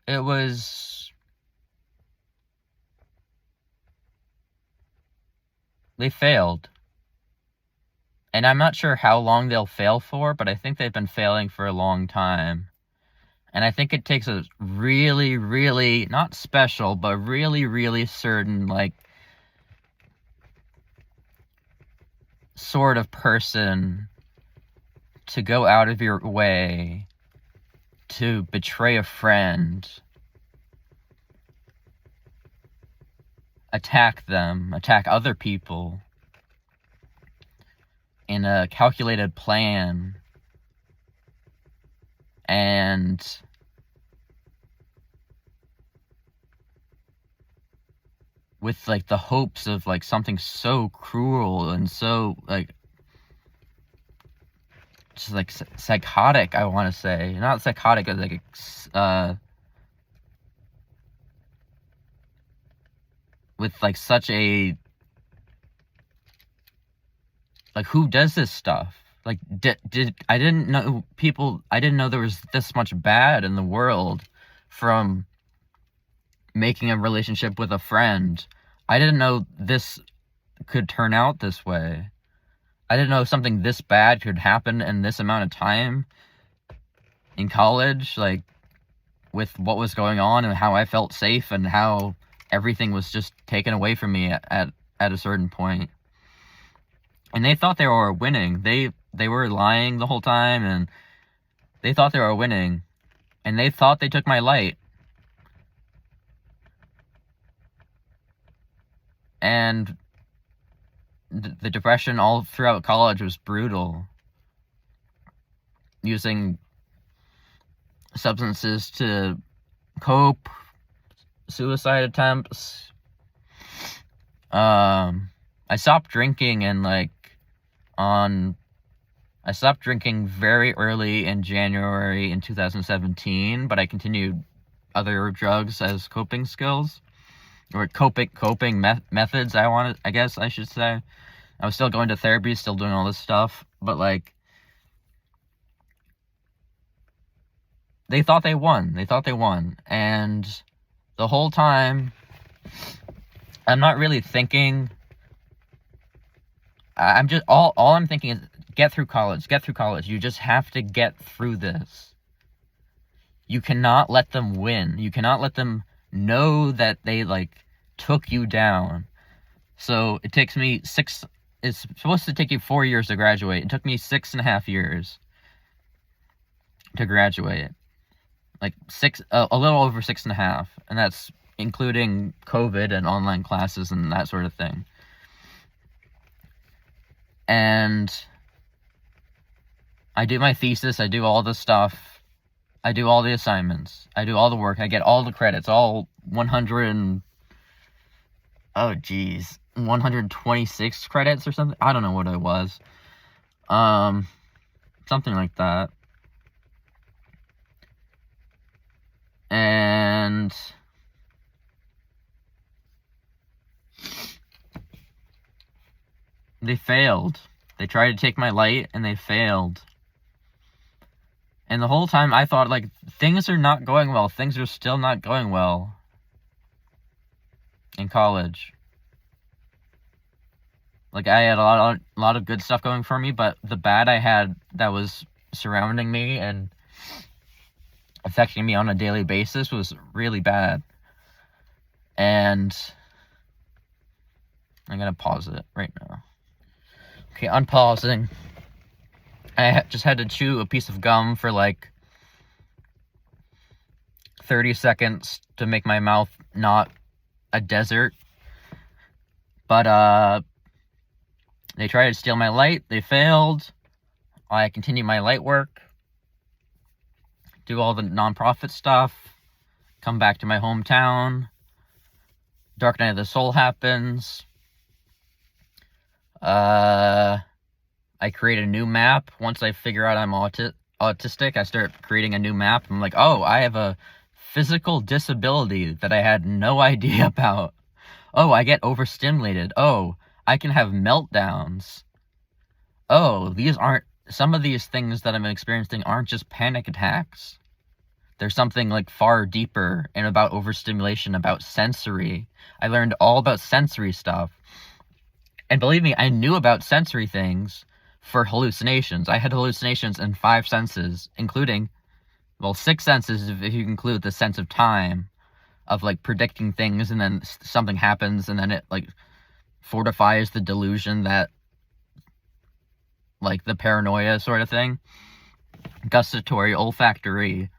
it was... They failed. And I'm not sure how long they'll fail for, but I think they've been failing for a long time. And I think it takes a really, really, not special, but really, really certain, like, sort of person to go out of your way to betray a friend, attack them, attack other people in a calculated plan, and with like the hopes of like something so cruel and so like just like psychotic, I want to say. Not psychotic, but like with like such a, like, who does this stuff? Like, I didn't know there was this much bad in the world from making a relationship with a friend. I didn't know this could turn out this way. I didn't know something this bad could happen in this amount of time in college, like, with what was going on and how I felt safe and how everything was just taken away from me at a certain point. And they thought they were winning. They were lying the whole time, and they thought they were winning. And they thought they took my light. And the depression all throughout college was brutal. Using substances to cope, suicide attempts. I stopped drinking I stopped drinking very early in January in 2017, but I continued other drugs as coping skills, or coping methods, I guess I should say. I was still going to therapy, still doing all this stuff, but like, they thought they won, and the whole time, I'm not really thinking I'm just all I'm thinking is get through college. You just have to get through this. You cannot let them win. You cannot let them know that they like took you down. So it takes me it's supposed to take you 4 years to graduate. It took me 6.5 years to graduate. Like a little over 6.5, and that's including COVID and online classes and that sort of thing. And I do my thesis, I do all the stuff, I do all the assignments, I do all the work, I get all the credits, all 126 credits or something. I don't know what it was. Something like that. And they failed. They tried to take my light and they failed. And the whole time I thought, like, things are not going well. Things are still not going well in college. Like, I had a lot of good stuff going for me, but the bad I had that was surrounding me and affecting me on a daily basis was really bad. And I'm gonna pause it right now. Okay, unpausing. I just had to chew a piece of gum for like 30 seconds to make my mouth not a desert. But they tried to steal my light. They failed. I continue my light work, do all the nonprofit stuff, come back to my hometown. Dark Night of the Soul happens. I create a new map. Once I figure out I'm autistic, I start creating a new map. I'm like, oh, I have a physical disability that I had no idea about. Oh, I get overstimulated. Oh, I can have meltdowns. Oh, some of these things that I'm experiencing aren't just panic attacks. There's something like far deeper and about overstimulation, about sensory. I learned all about sensory stuff. And believe me, I knew about sensory things for hallucinations. I had hallucinations in 5 senses, including, 6 senses if you include the sense of time, of like predicting things and then something happens and then it like fortifies the delusion that, like the paranoia sort of thing. Gustatory, olfactory,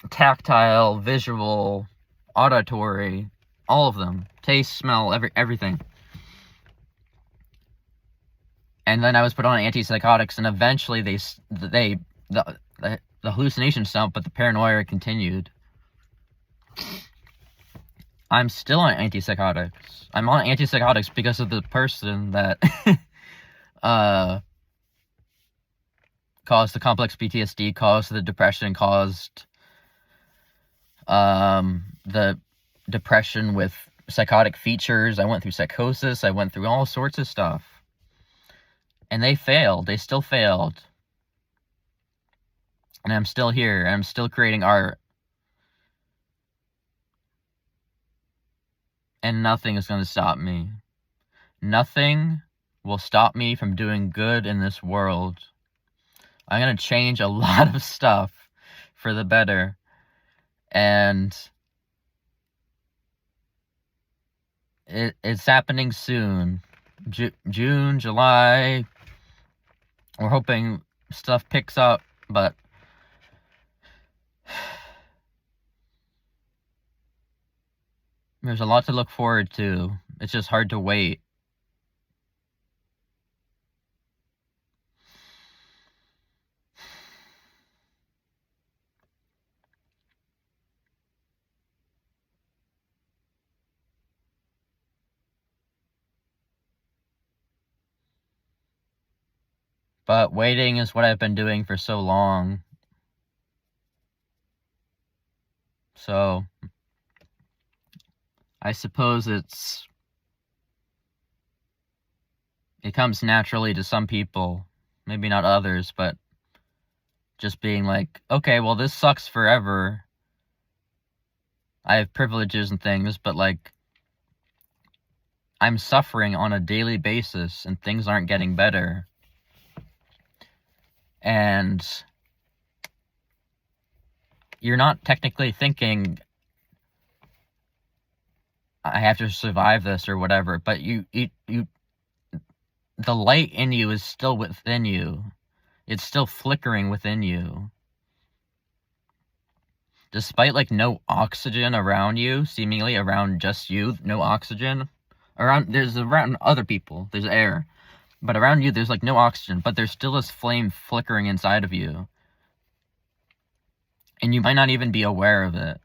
tactile, visual, auditory, all of them. Taste, smell, everything. And then I was put on antipsychotics, and eventually the hallucination stopped, but the paranoia continued. I'm still on antipsychotics. I'm on antipsychotics because of the person that caused the complex PTSD, caused the depression, caused the depression with psychotic features. I went through psychosis. I went through all sorts of stuff. And they failed. They still failed. And I'm still here. I'm still creating art. And nothing is going to stop me. Nothing will stop me from doing good in this world. I'm going to change a lot of stuff for the better. And it's happening soon. June, July. We're hoping stuff picks up, but there's a lot to look forward to. It's just hard to wait. But waiting is what I've been doing for so long. So I suppose it comes naturally to some people, maybe not others, but just being like, okay, well, this sucks forever. I have privileges and things, but like, I'm suffering on a daily basis and things aren't getting better. And you're not technically thinking, I have to survive this or whatever, but the light in you is still within you. It's still flickering within you. Despite, like, no oxygen around you, seemingly around just you, no oxygen. There's around other people, there's air. But around you, there's, like, no oxygen, but there's still this flame flickering inside of you. And you might not even be aware of it.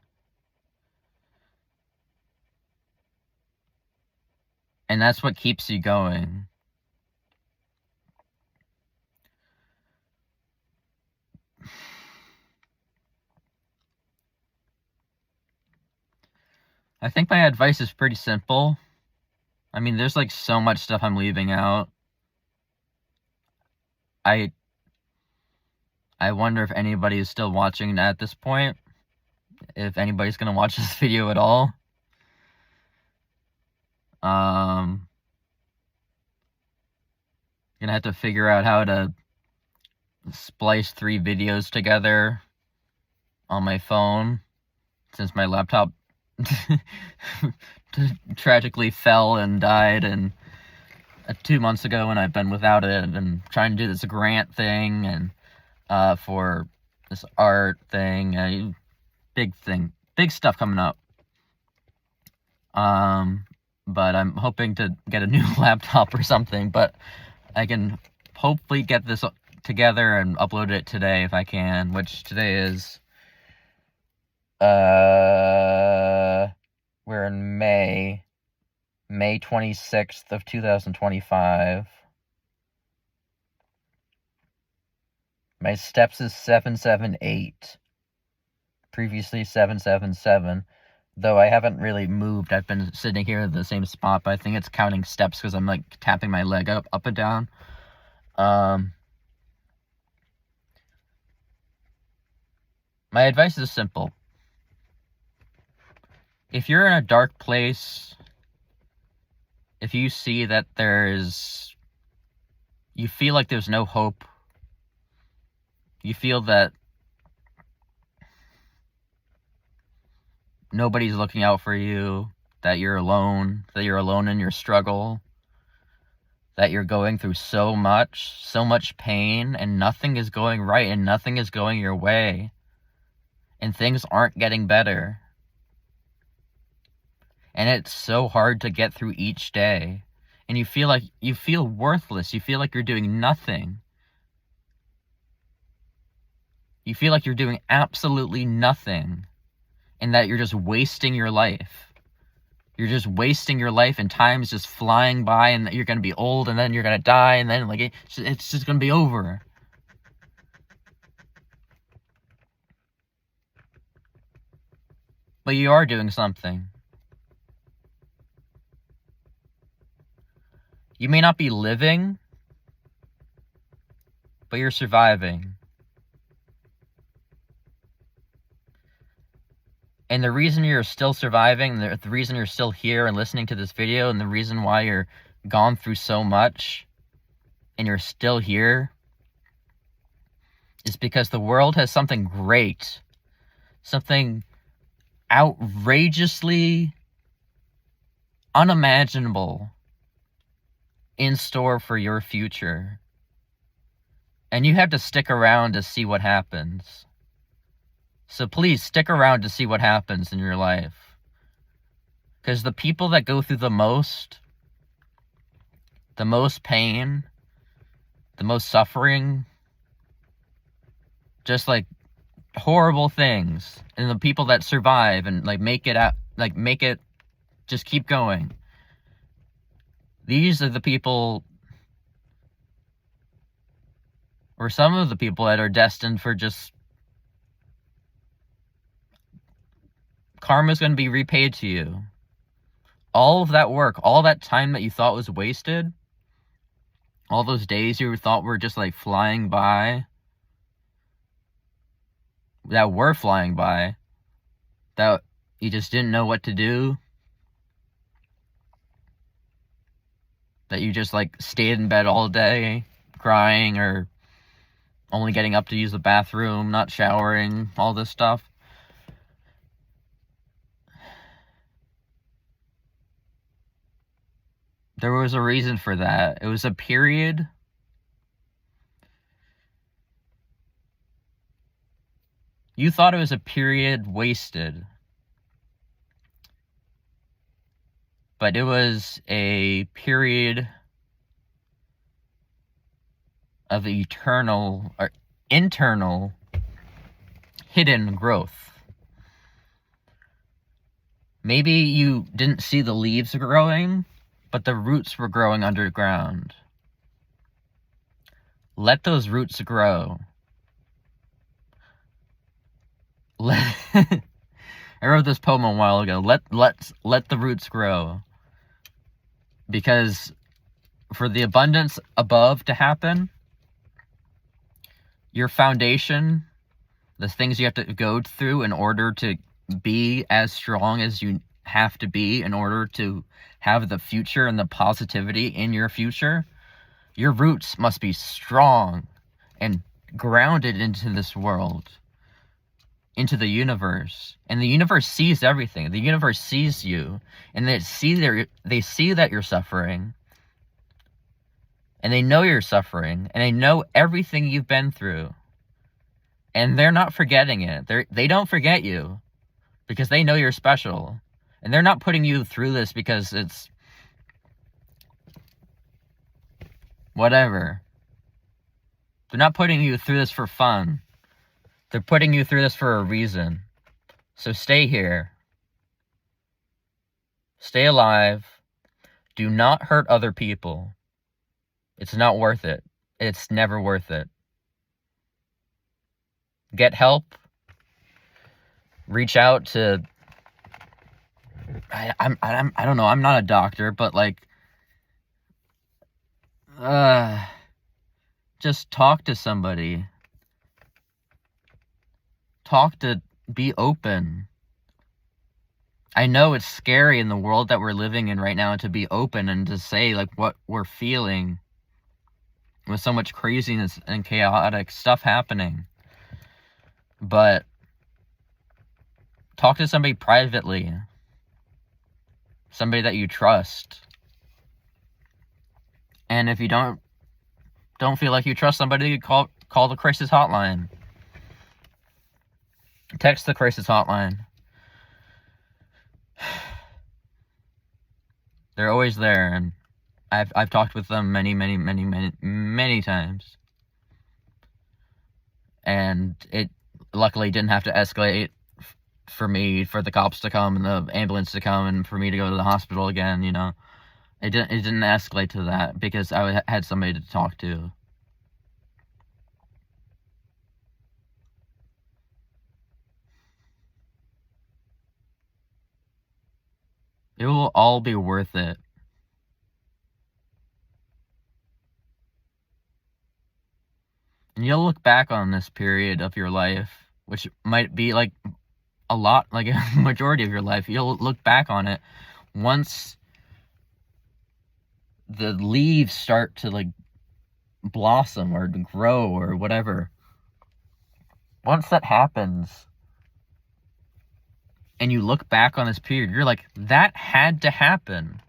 And that's what keeps you going. I think my advice is pretty simple. I mean, there's, like, so much stuff I'm leaving out. I wonder if anybody is still watching at this point. If anybody's gonna watch this video at all. Gonna have to figure out how to splice 3 videos together on my phone, since my laptop tragically fell and died 2 months ago, and I've been without it, and trying to do this grant thing and for this art thing, big stuff coming up. But I'm hoping to get a new laptop or something, but I can hopefully get this together and upload it today if I can, which today is, we're in May 26th of 2025. My steps is 778, previously 777, though I haven't really moved. I've been sitting here in the same spot, but I think it's counting steps because I'm, like, tapping my leg up and down. My advice is simple. If you're in a dark place, if you see that you feel like there's no hope, you feel that nobody's looking out for you, that you're alone in your struggle, that you're going through so much pain, and nothing is going right, and nothing is going your way, and things aren't getting better, and it's so hard to get through each day, and you feel worthless, you feel like you're doing nothing. You feel like you're doing absolutely nothing, and that you're just wasting your life. You're just wasting your life, and time's just flying by, and that you're going to be old, and then you're going to die, and then, like, it's just going to be over. But you are doing something. You may not be living, but you're surviving. And the reason you're still surviving, the reason you're still here and listening to this video, and the reason why you're gone through so much and you're still here, is because the world has something great, something outrageously unimaginable in store for your future. And you have to stick around to see what happens. So please stick around to see what happens in your life. Because the people that go through the most pain, the most suffering, just, like, horrible things, and the people that survive and, like, make it just keep going. These are the people, or some of the people, that are destined for just karma's going to be repaid to you. All of that work, all that time that you thought was wasted, all those days you thought were just, like, flying by, that you just didn't know what to do, that you just like stayed in bed all day crying, or only getting up to use the bathroom, not showering, all this stuff. There was a reason for that. It was a period. You thought it was a period wasted. But it was a period of eternal or internal hidden growth. Maybe you didn't see the leaves growing, but the roots were growing underground. Let those roots grow. I wrote this poem a while ago. Let the roots grow. Because for the abundance above to happen, your foundation, the things you have to go through in order to be as strong as you have to be in order to have the future and the positivity in your future, your roots must be strong and grounded into this world, into the universe. And the universe sees everything. The universe sees you, and they see that you're suffering, and they know you're suffering, and they know everything you've been through, and they're not forgetting it. They don't forget you because they know you're special, and they're not putting you through this because it's whatever. They're not putting you through this for fun. They're putting you through this for a reason. So stay here. Stay alive. Do not hurt other people. It's not worth it. It's never worth it. Get help. Reach out to... I don't know. I'm not a doctor, but like... just talk to somebody. Be open. I know it's scary in the world that we're living in right now to be open and to say like what we're feeling with so much craziness and chaotic stuff happening. But talk to somebody privately. Somebody that you trust. And if you don't feel like you trust somebody, call the crisis hotline. Text the crisis hotline. They're always there, and I've talked with them many times. And it luckily didn't have to escalate for the cops to come and the ambulance to come and for me to go to the hospital again, you know. It didn't escalate to that because I had somebody to talk to. It will all be worth it. And you'll look back on this period of your life, which might be like a lot, like a majority of your life. You'll look back on it once the leaves start to like blossom or grow or whatever. Once that happens, and you look back on this period, you're like, that had to happen.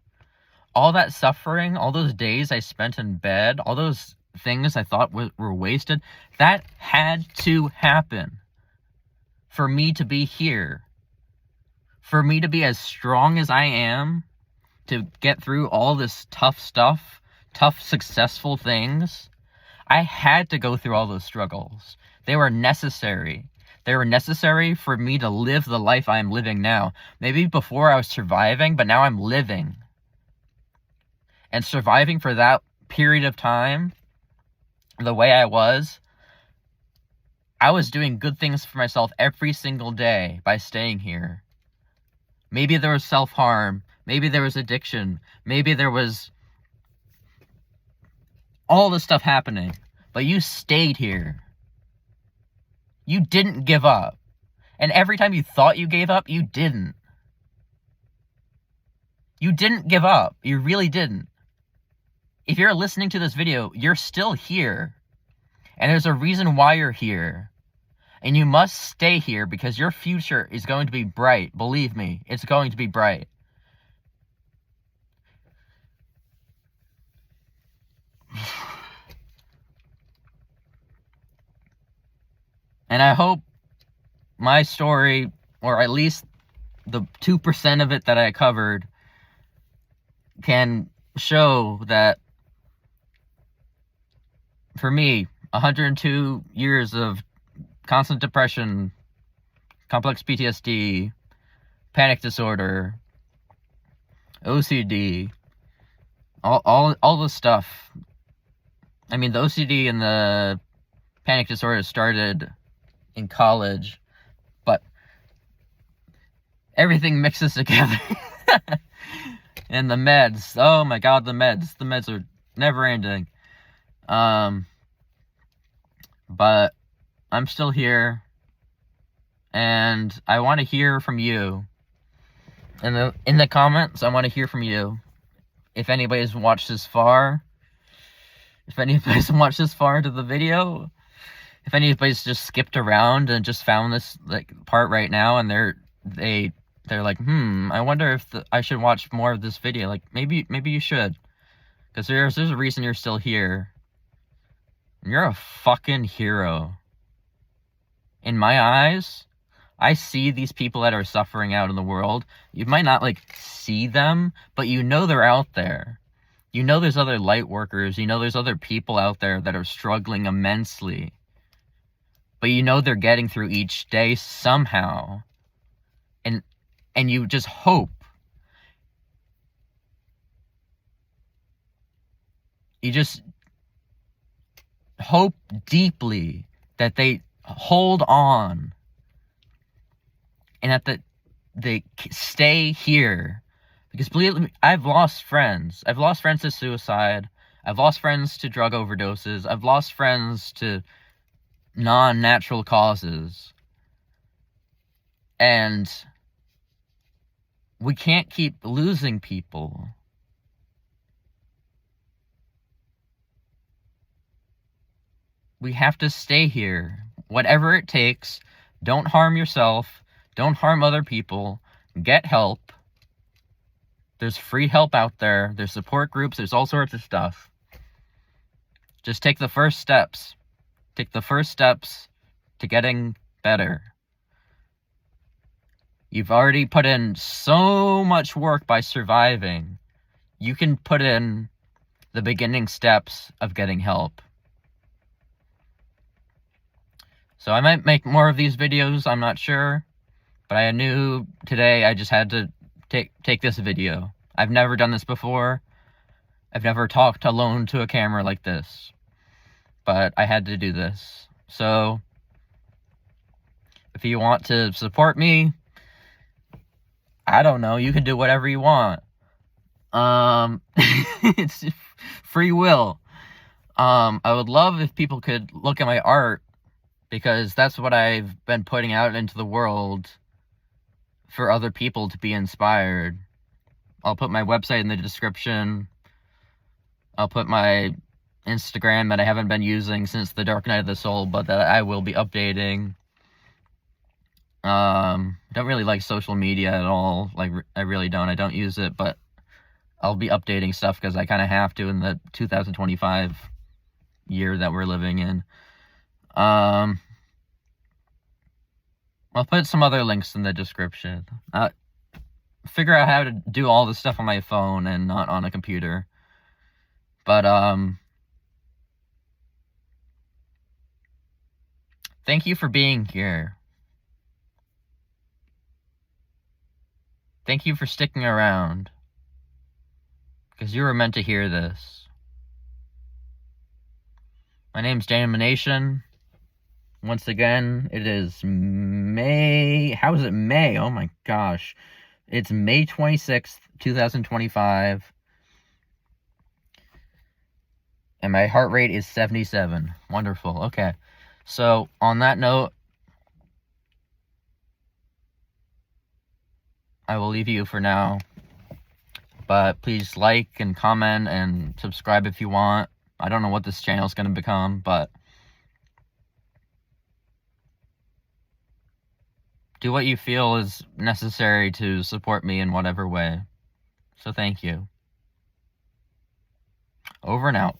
All that suffering, all those days I spent in bed, all those things I thought were wasted, that had to happen for me to be here. For me to be as strong as I am, to get through all this tough stuff, tough, successful things. I had to go through all those struggles. They were necessary. They were necessary for me to live the life I am living now. Maybe before I was surviving, but now I'm living. And surviving for that period of time, the way I was doing good things for myself every single day by staying here. Maybe there was self-harm. Maybe there was addiction. Maybe there was all this stuff happening. But you stayed here. You didn't give up. And every time you thought you gave up, you didn't. You didn't give up. You really didn't. if you're listening to this video, you're still here. And there's a reason why you're here. And you must stay here because your future is going to be bright. Believe me, it's going to be bright. And I hope my story, or at least the 2% of it that I covered, can show that for me, 102 years of constant depression, complex PTSD, panic disorder, OCD, all the stuff. I mean, the OCD and the panic disorder started in college, but everything mixes together. And the meds, oh my god, the meds are never ending. But I'm still here, and I want to hear from you. In the comments, I want to hear from you. If anybody's watched this far, if anybody's watched this far into the video, if anybody's just skipped around and just found this part right now, and they're like, I wonder if I should watch more of this video. Like, maybe you should, because there's a reason you're still here. You're a fucking hero. In my eyes, I see these people that are suffering out in the world. You might not see them, but you know they're out there. You know there's other light workers. You know there's other people out there that are struggling immensely. But you know they're getting through each day somehow. And you just hope. You just hope deeply that they hold on. And that they stay here. Because believe me, I've lost friends. I've lost friends to suicide. I've lost friends to drug overdoses. I've lost friends to non-natural causes. And we can't keep losing people. We have to stay here. Whatever it takes. Don't harm yourself. Don't harm other people. Get help. There's free help out there. There's support groups. There's all sorts of stuff. Just take the first steps. Take the first steps to getting better. You've already put in so much work by surviving. You can put in the beginning steps of getting help. So I might make more of these videos, I'm not sure. But I knew today I just had to take this video. I've never done this before. I've never talked alone to a camera like this. But I had to do this. So, if you want to support me, I don't know, you can do whatever you want. It's free will. I would love if people could look at my art, because that's what I've been putting out into the world for other people to be inspired. I'll put my website in the description. I'll put my Instagram that I haven't been using since the Dark Night of the Soul, but that I will be updating. Don't really like social media at all. I really don't. I don't use it, but I'll be updating stuff because I kind of have to in the 2025 year that we're living in. I'll put some other links in the description. Figure out how to do all this stuff on my phone and not on a computer. But, thank you for being here. Thank you for sticking around. Because you were meant to hear this. My name's Danimination. Once again, it is May... How is it May? Oh my gosh. It's May 26th, 2025. And my heart rate is 77. Wonderful. Okay. So, on that note, I will leave you for now. But please like and comment and subscribe if you want. I don't know what this channel is going to become, but do what you feel is necessary to support me in whatever way. So thank you. Over and out.